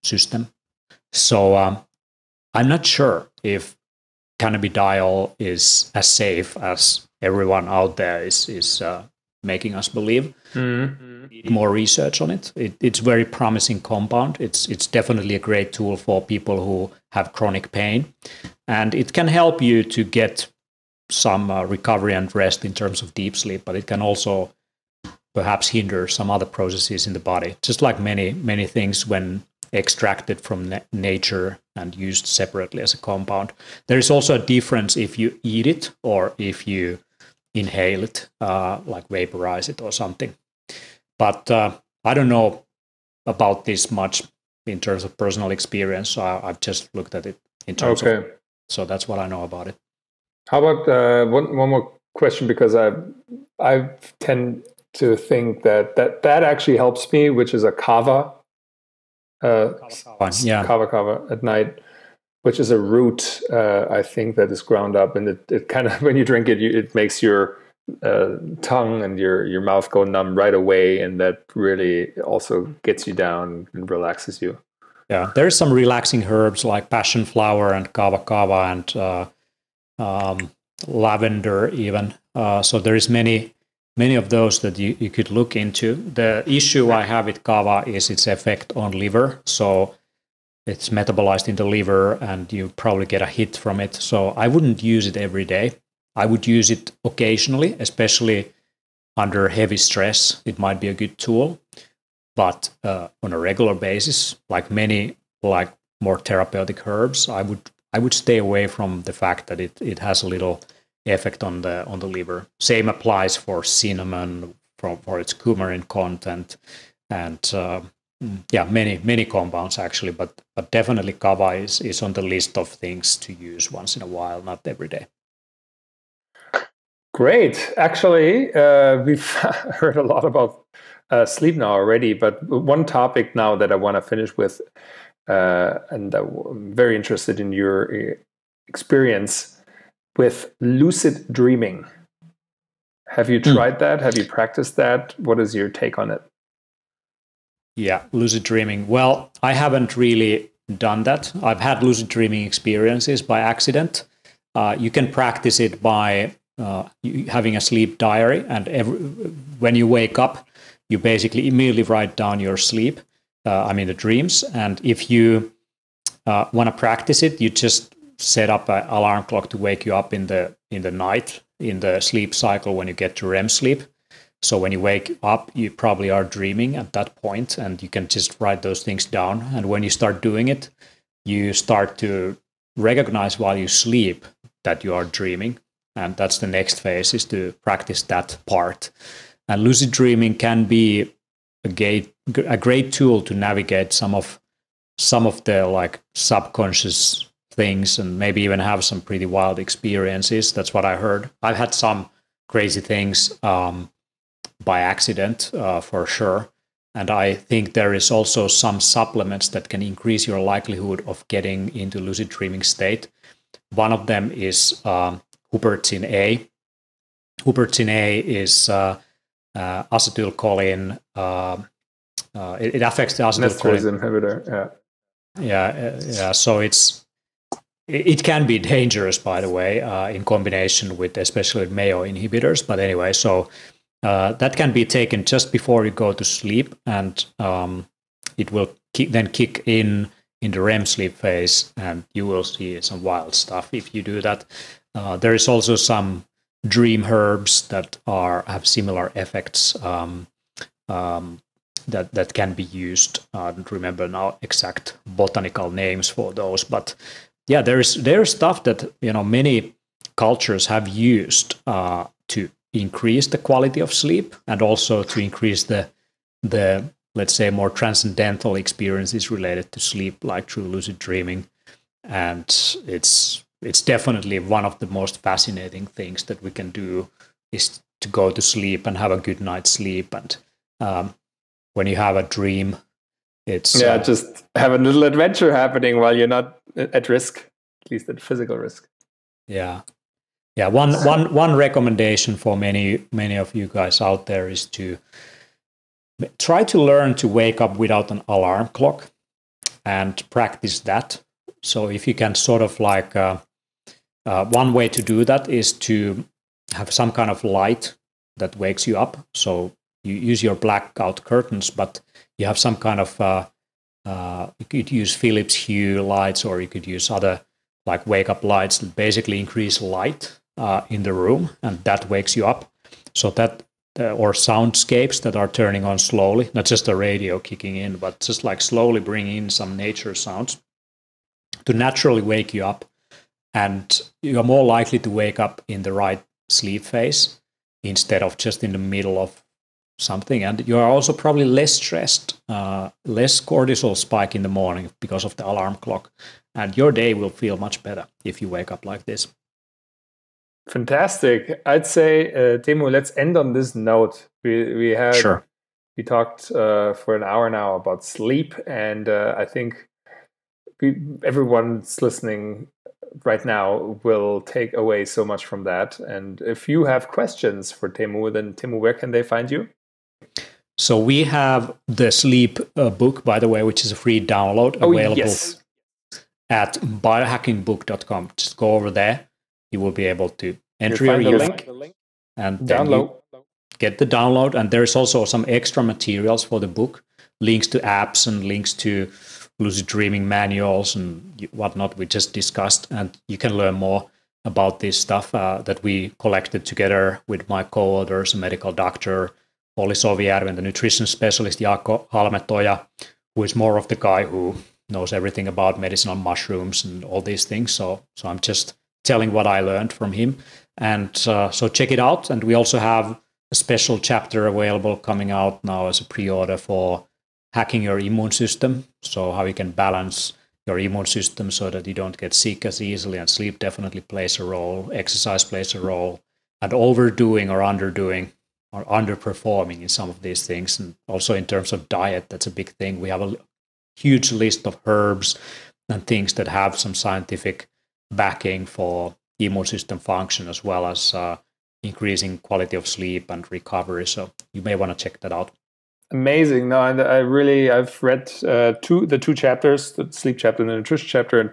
system. So I'm not sure if cannabidiol is as safe as everyone out there is making us believe. Need more research on it. It's very promising compound. It's definitely a great tool for people who have chronic pain, and it can help you to get some recovery and rest in terms of deep sleep, but it can also perhaps hinder some other processes in the body, just like many things when extracted from nature and used separately as a compound. There is also a difference if you eat it or if you inhale it, like vaporize it or something. But I don't know about this much in terms of personal experience. So I've just looked at it in terms of. So that's what I know about it. How about one more question? Because I tend to think that actually helps me, which is a kava. Kava at night, which is a root, I think, that is ground up, and it kind of, when you drink it, it makes your tongue and your mouth go numb right away, and that really also gets you down and relaxes you. Yeah, there's some relaxing herbs like passion flower and kava and lavender even. So there is many of those that you could look into. The issue I have with kava is its effect on liver. So it's metabolized in the liver and you probably get a hit from it. So I wouldn't use it every day. I would use it occasionally, especially under heavy stress. It might be a good tool. But on a regular basis, like many more therapeutic herbs, I would stay away from the fact that it has a little effect on the liver. Same applies for cinnamon, for its coumarin content, and many compounds actually. But definitely kava is on the list of things to use once in a while, not every day. Great. Actually, we've heard a lot about sleep now already, but one topic now that I want to finish with, and I'm very interested in your experience with lucid dreaming. Have you tried that? Have you practiced that? What is your take on it? Yeah, lucid dreaming. Well, I haven't really done that. I've had lucid dreaming experiences by accident. You can practice it by having a sleep diary, and when you wake up, you basically immediately write down your sleep, the dreams. And if you want to practice it, you just set up an alarm clock to wake you up in the night, in the sleep cycle when you get to REM sleep. So when you wake up, you probably are dreaming at that point, and you can just write those things down. And when you start doing it, you start to recognize while you sleep that you are dreaming. And that's the next phase, is to practice that part. And lucid dreaming can be a great tool to navigate some of the like subconscious things, and maybe even have some pretty wild experiences. That's what I heard. I've had some crazy things by accident, for sure. And I think there is also some supplements that can increase your likelihood of getting into lucid dreaming state. One of them is huperzine A. Huperzine A is acetylcholine. It affects the acetylcholine inhibitor. Yeah. So it can be dangerous, by the way, in combination with especially Mayo inhibitors. But anyway, so that can be taken just before you go to sleep, and it will then kick in the REM sleep phase, and you will see some wild stuff if you do that. There is also some dream herbs that have similar effects that can be used. I don't remember now exact botanical names for those, but yeah, there's stuff that many cultures have used to increase the quality of sleep, and also to increase the let's say more transcendental experiences related to sleep, like through lucid dreaming. And it's definitely one of the most fascinating things that we can do, is to go to sleep and have a good night's sleep. And when you have a dream, it's just have a little adventure happening while you're not at risk, at least at physical risk. Yeah. One recommendation for many of you guys out there is to try to learn to wake up without an alarm clock, and practice that. So if you can sort of like one way to do that is to have some kind of light that wakes you up. So you use your blackout curtains, but you have some kind of you could use Philips Hue lights, or you could use other like wake up lights that basically increase light in the room, and that wakes you up. So that or soundscapes that are turning on slowly, not just the radio kicking in, but just like slowly bringing in some nature sounds to naturally wake you up. And you're more likely to wake up in the right sleep phase instead of just in the middle of something. And you're also probably less stressed, less cortisol spike in the morning because of the alarm clock. And your day will feel much better if you wake up like this. Fantastic. I'd say, Teemu, let's end on this note. We talked for an hour now about sleep, and I think everyone's listening right now will take away so much from that. And if you have questions for Teemu, then Teemu, where can they find you? So we have the sleep book, by the way, which is a free download available at biohackingbook.com. Just go over there. You will be able to enter your link and download. Get the download. And there's also some extra materials for the book, links to apps and links to lucid dreaming manuals and whatnot we just discussed. And you can learn more about this stuff that we collected together with my co-authors, a medical doctor, Olli Sovijärvi, and the nutrition specialist, Jaakko Halmetoja, who is more of the guy who knows everything about medicinal mushrooms and all these things. So I'm just telling what I learned from him. And so check it out. And we also have a special chapter available coming out now as a pre-order for hacking your immune system. So how you can balance your immune system so that you don't get sick as easily. And sleep definitely plays a role. Exercise plays a role. and overdoing or underdoing or underperforming in some of these things. And also in terms of diet, that's a big thing. We have a huge list of herbs and things that have some scientific backing for immune system function, as well as increasing quality of sleep and recovery. So you may want to check that out. Amazing. No, and I've read the two chapters, the sleep chapter and the nutrition chapter, and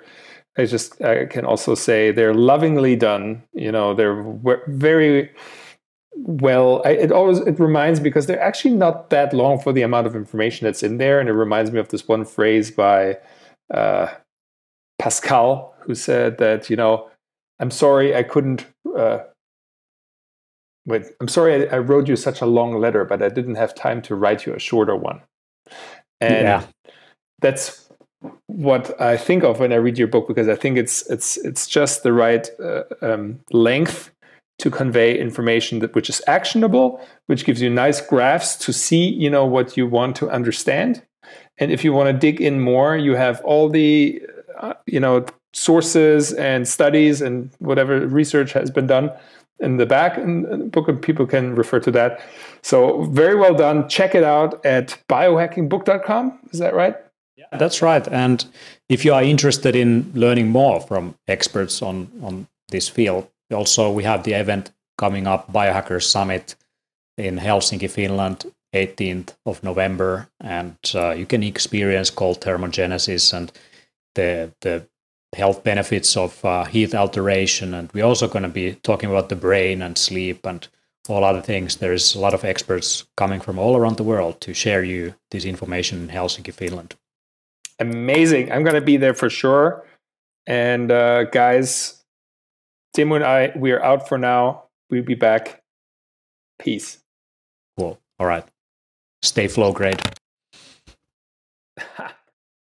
I can also say they're lovingly done. You know, they're very well. It reminds me, because they're actually not that long for the amount of information that's in there, and it reminds me of this one phrase by Pascal, who said that, you know, I'm sorry I couldn't. I'm sorry I wrote you such a long letter, but I didn't have time to write you a shorter one. And that's what I think of when I read your book, because I think it's just the right length to convey information which is actionable, which gives you nice graphs to see, you know, what you want to understand. And if you want to dig in more, you have all the sources and studies and whatever research has been done in the back in the book, and people can refer to that. So very well done. Check it out at biohackingbook.com. Is that right? Yeah, that's right. And if you are interested in learning more from experts on this field, also we have the event coming up, Biohackers Summit in Helsinki, Finland, 18th of November. And you can experience cold thermogenesis and the health benefits of heat alteration. And we're also going to be talking about the brain and sleep and all other things. There's a lot of experts coming from all around the world to share you this information in Helsinki, Finland. Amazing. I'm going to be there for sure. And guys, Teemu and we are out for now. We'll be back. Peace. Cool. All right. Stay flow grade.